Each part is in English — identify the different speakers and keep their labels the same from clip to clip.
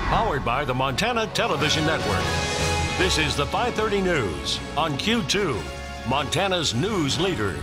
Speaker 1: Powered by the Montana Television Network. This is the 5:30 News on Q2, Montana's news leader.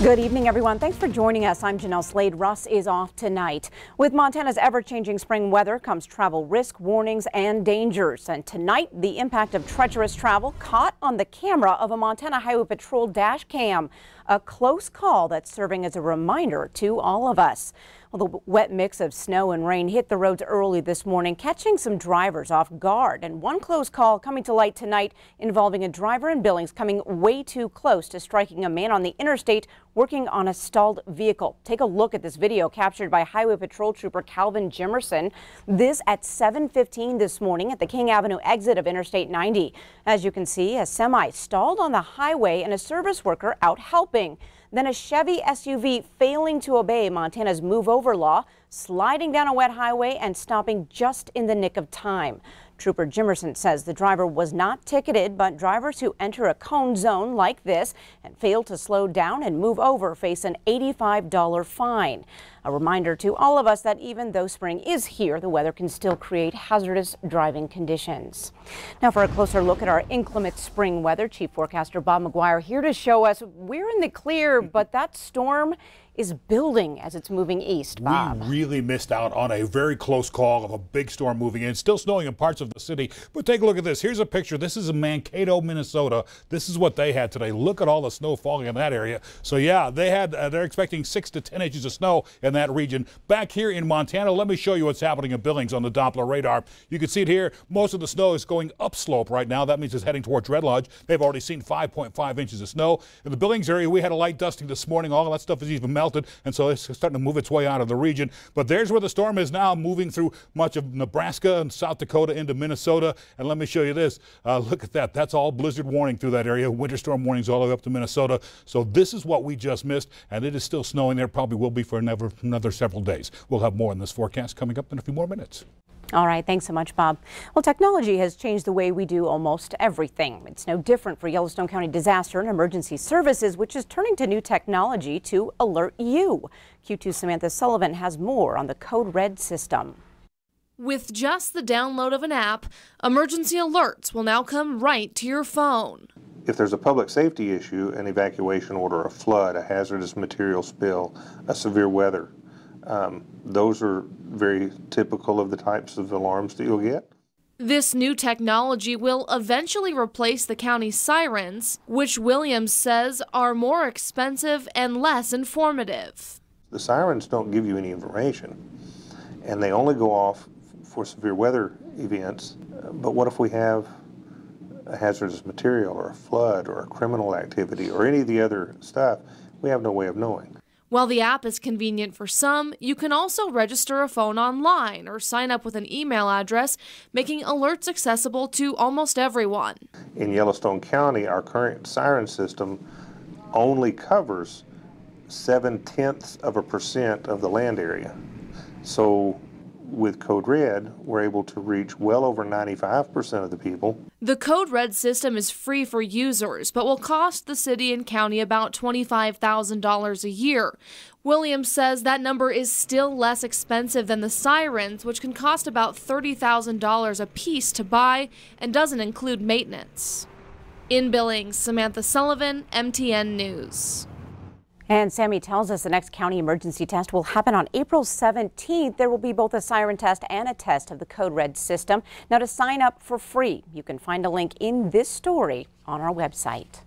Speaker 2: Good evening, everyone. Thanks for joining us. I'm Jeanelle. Slade. Russ is off tonight. With Montana's ever-changing spring weather comes travel risk warnings and dangers. And tonight, the impact of treacherous travel caught on the camera of a Montana Highway Patrol dash cam. A close call that's serving as a reminder to all of us. Well, the wet mix of snow and rain hit the roads early this morning, catching some drivers off guard. And one close call coming to light tonight involving a driver in Billings coming way too close to striking a man on the interstate working on a stalled vehicle. Take a look at this video captured by Highway Patrol Trooper Calvin Jimerson. This at 7:15 this morning at the King Avenue exit of Interstate 90. As you can see, a semi stalled on the highway and a service worker out helping. Then a Chevy SUV failing to obey Montana's move over law, sliding down a wet highway and stopping just in the nick of time. Trooper Jimerson says the driver was not ticketed, but drivers who enter a cone zone like this and fail to slow down and move over face an $85 fine. A reminder to all of us that even though spring is here, the weather can still create hazardous driving conditions. Now for a closer look at our inclement spring weather, Chief Forecaster Bob McGuire here to show us we're in the clear, but that storm is building as it's moving east, Bob.
Speaker 3: We really missed out on a very close call of a big storm moving in. Still snowing in parts of the city, but take a look at this. Here's a picture. This is in Mankato, Minnesota. This is what they had today. Look at all the snow falling in that area. So yeah, they're expecting 6 to 10 inches of snow in that region. Back here in Montana, let me show you what's happening in Billings on the Doppler radar. You can see it here. Most of the snow is going upslope right now. That means it's heading toward Red Lodge. They've already seen 5.5 inches of snow. In the Billings area, we had a light dusting this morning. All of that stuff is even melted, and so it's starting to move its way out of the region. But there's where the storm is now, moving through much of Nebraska and South Dakota into Minnesota. And let me show you this. Look at that. That's all blizzard warning through that area. Winter storm warnings all the way up to Minnesota. So this is what we just missed, and it is still snowing there. Probably will be for another several days. We'll have more in this forecast coming up in a few more minutes.
Speaker 2: All right, thanks so much, Bob. Well, technology has changed the way we do almost everything. It's no different for Yellowstone County Disaster and Emergency Services, which is turning to new technology to alert you. Q2's Samantha Sullivan has more on the Code Red system.
Speaker 4: With just the download of an app, emergency alerts will now come right to your phone.
Speaker 5: If there's a public safety issue, an evacuation order, a flood, a hazardous material spill, a severe weather, those are very typical of the types of alarms that you'll get.
Speaker 4: This new technology will eventually replace the county's sirens, which Williams says are more expensive and less informative.
Speaker 5: The sirens don't give you any information, and they only go off for severe weather events. But what if we have a hazardous material or a flood or a criminal activity or any of the other stuff? We have no way of knowing.
Speaker 4: While the app is convenient for some, you can also register a phone online or sign up with an email address, making alerts accessible to almost everyone.
Speaker 5: In Yellowstone County, our current siren system only covers 0.7% of the land area. So with Code Red, we're able to reach well over 95% of the people.
Speaker 4: The Code Red system is free for users, but will cost the city and county about $25,000 a year. Williams says that number is still less expensive than the sirens, which can cost about $30,000 a piece to buy and doesn't include maintenance. In Billings, Samantha Sullivan, MTN News.
Speaker 2: And Sammy tells us the next county emergency test will happen on April 17th. There will be both a siren test and a test of the Code Red system. Now, to sign up for free, you can find a link in this story on our website.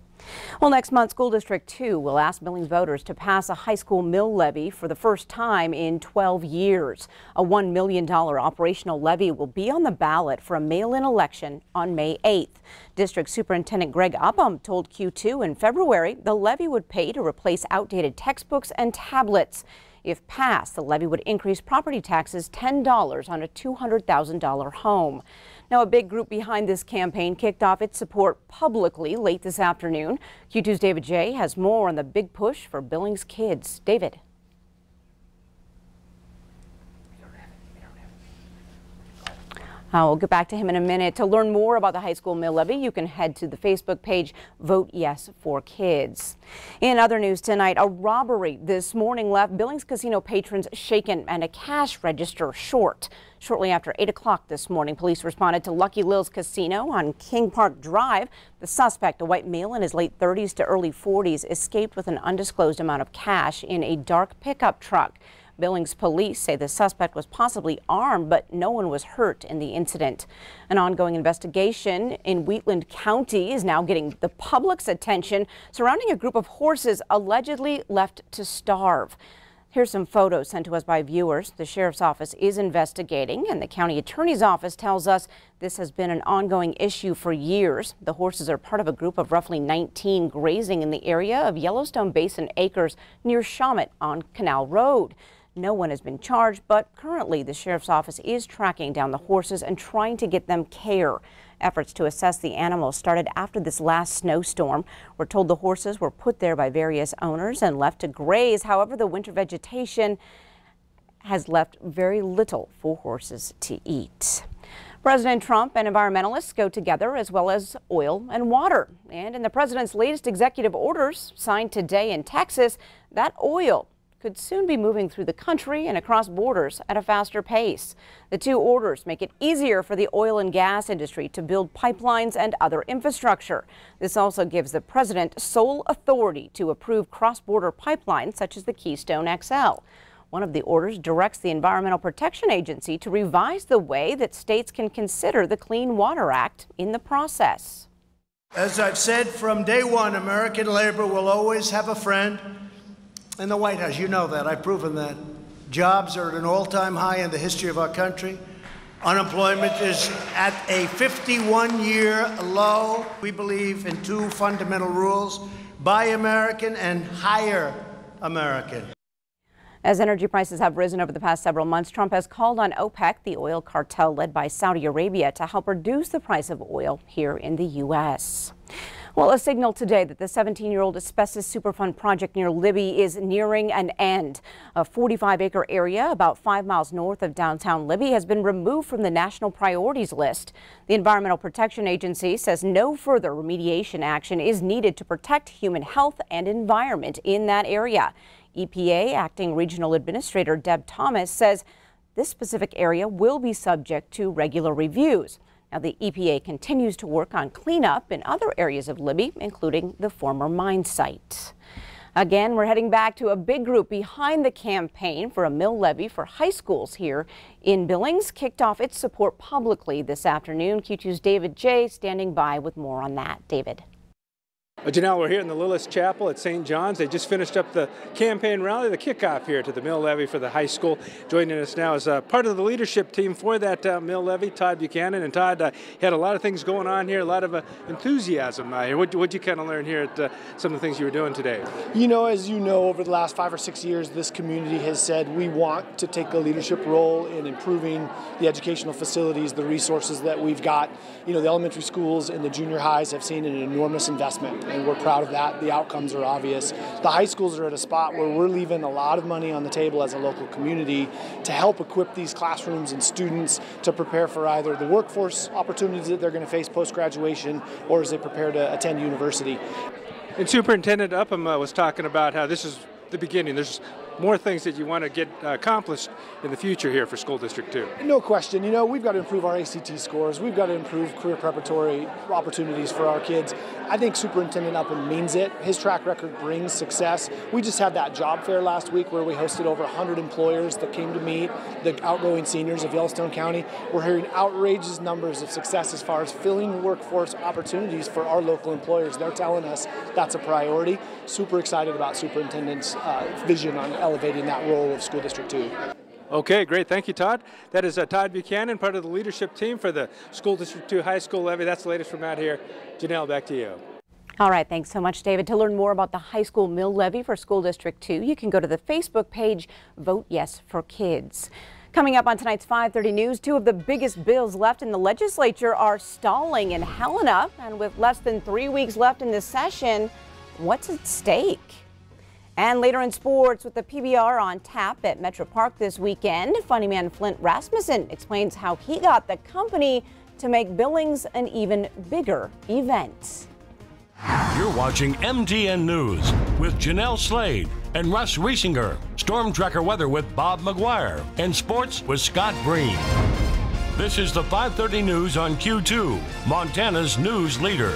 Speaker 2: Well, next month, School District 2 will ask Billings voters to pass a high school mill levy for the first time in 12 years. A $1 million operational levy will be on the ballot for a mail-in election on May 8th. District Superintendent Greg Upham told Q2 in February the levy would pay to replace outdated textbooks and tablets. If passed, the levy would increase property taxes $10 on a $200,000 home. Now, a big group behind this campaign kicked off its support publicly late this afternoon. Q2's David J. has more on the big push for Billings kids. David. We'll get back to him in a minute. To learn more about the high school mill levy, you can head to the Facebook page, Vote Yes for Kids. In other news tonight, a robbery this morning left Billings Casino patrons shaken and a cash register short. Shortly after 8 o'clock this morning, police responded to Lucky Lil's Casino on King Park Drive. The suspect, a white male in his late 30s to early 40s, escaped with an undisclosed amount of cash in a dark pickup truck. Billings police say the suspect was possibly armed, but no one was hurt in the incident. An ongoing investigation in Wheatland County is now getting the public's attention surrounding a group of horses allegedly left to starve. Here's some photos sent to us by viewers. The sheriff's office is investigating, and the county attorney's office tells us this has been an ongoing issue for years. The horses are part of a group of roughly 19 grazing in the area of Yellowstone Basin Acres near Shawmut on Canal Road. No one has been charged, but currently the sheriff's office is tracking down the horses and trying to get them care. Efforts to assess the animals started after this last snowstorm. We're told the horses were put there by various owners and left to graze. However, the winter vegetation has left very little for horses to eat. President Trump and environmentalists go together, as well as oil and water. And in the president's latest executive orders signed today in Texas, that oil could soon be moving through the country and across borders at a faster pace. The two orders make it easier for the oil and gas industry to build pipelines and other infrastructure. This also gives the president sole authority to approve cross-border pipelines such as the Keystone XL. One of the orders directs the Environmental Protection Agency to revise the way that states can consider the Clean Water Act in the process.
Speaker 6: As I've said from day one, American labor will always have a friend in the White House. You know that. I've proven that. Jobs are at an all-time high in the history of our country. Unemployment is at a 51-year low. We believe in two fundamental rules: buy American and hire American.
Speaker 2: As energy prices have risen over the past several months, Trump has called on OPEC, the oil cartel led by Saudi Arabia, to help reduce the price of oil here in the U.S. Well, a signal today that the 17-year-old asbestos Superfund project near Libby is nearing an end. A 45-acre area about 5 miles north of downtown Libby has been removed from the national priorities list. The Environmental Protection Agency says no further remediation action is needed to protect human health and environment in that area. EPA Acting Regional Administrator Deb Thomas says this specific area will be subject to regular reviews. Now, the EPA continues to work on cleanup in other areas of Libby, including the former mine site. Again, we're heading back to a big group behind the campaign for a mill levy for high schools here in Billings. Kicked off its support publicly this afternoon. Q2's David J. standing by with more on that. David.
Speaker 7: Jeanelle, we're here in the Lillis Chapel at St. John's. They just finished up the campaign rally, the kickoff here to the mill levy for the high school. Joining us now is part of the leadership team for that mill levy, Todd Buchanan. And Todd, had a lot of things going on here, a lot of enthusiasm here. What'd you kind of learn here at some of the things you were doing today?
Speaker 8: You know, as you know, over the last 5 or 6 years, this community has said we want to take a leadership role in improving the educational facilities, the resources that we've got. You know, the elementary schools and the junior highs have seen an enormous investment, and we're proud of that. The outcomes are obvious. The high schools are at a spot where we're leaving a lot of money on the table as a local community to help equip these classrooms and students to prepare for either the workforce opportunities that they're going to face post-graduation or as they prepare to attend university.
Speaker 7: And Superintendent Upham was talking about how this is the beginning. There's more things that you want to get accomplished in the future here for School District 2.
Speaker 8: No question. You know, we've got to improve our ACT scores. We've got to improve career preparatory opportunities for our kids. I think Superintendent Upham means it. His track record brings success. We just had that job fair last week where we hosted over 100 employers that came to meet the outgoing seniors of Yellowstone County. We're hearing outrageous numbers of success as far as filling workforce opportunities for our local employers. They're telling us that's a priority. Super excited about Superintendent's vision on elevating that role of School District 2.
Speaker 7: Okay, great. Thank you, Todd. That is Todd Buchanan, part of the leadership team for the School District 2 High School Levy. That's the latest from out here. Jeanelle, back to you.
Speaker 2: All right, thanks so much, David. To learn more about the high school mill levy for School District 2, you can go to the Facebook page, Vote Yes for Kids. Coming up on tonight's 5:30 News, two of the biggest bills left in the legislature are stalling in Helena. And with less than 3 weeks left in this session, what's at stake? And later in sports, with the PBR on tap at Metro Park this weekend, funny man Flint Rasmussen explains how he got the company to make Billings an even bigger event.
Speaker 1: You're watching MTN News with Jeanelle Slade and Russ Riesinger. Storm Tracker weather with Bob McGuire. And sports with Scott Breen. This is the 5:30 news on Q2, Montana's news leader.